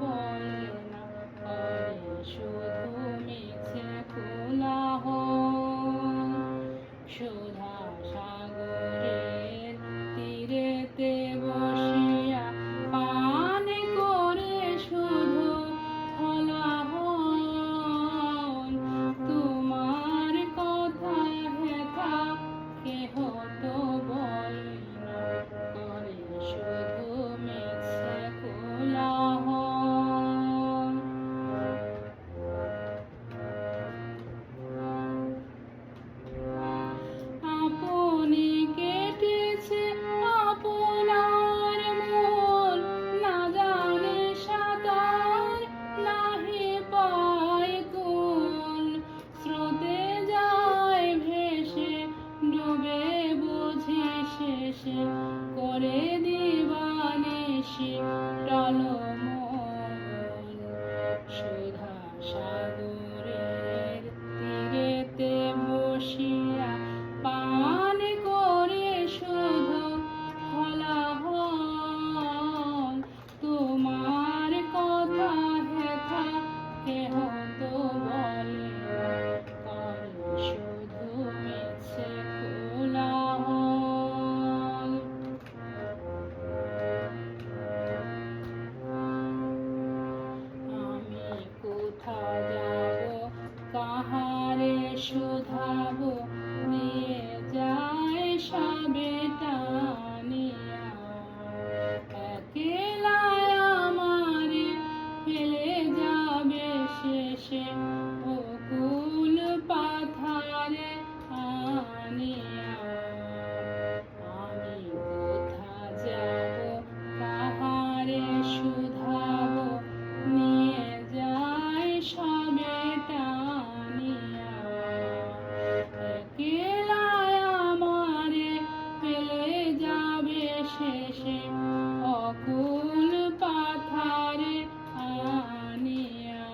বলে না, করে শুধু মিছে কোলাহল। সুধা সাগরের তীরেতে বসিয়া পান করে শুধু হলাহল। তোমার কথা হেথা কেহ তো বলে না, করে শুধু মিছে কোলাহল। আপনি কেটেছে আপনার মন, না জানে সাঁতার নাহি পায় কুল। স্রোতে যায় ভেসে ডুবে বুঝি শেষে, করে দিবানিশি টলমল। সুধা সাগরের তীরেতে বসিয়া পান করে শুধু হলাহল। তোমার কথা হেথা কেহ তো বলে না, করে শুধু মিছে কোলাহল। আমি কোথা যাব, কাহারে শুধাবো, নিয়ে যায় সবে টানিয়া। একলাই আমারে ফেলে যাবে শেষে, অকুল পাথারে আনিয়া। আমি কোথা যাব, কাহারে শুধাবো, নিয়ে যায় সবে টানিয়া। একলাই আমারে ফেলে যাবে শেষে, অকুল পাথারে আনিয়া।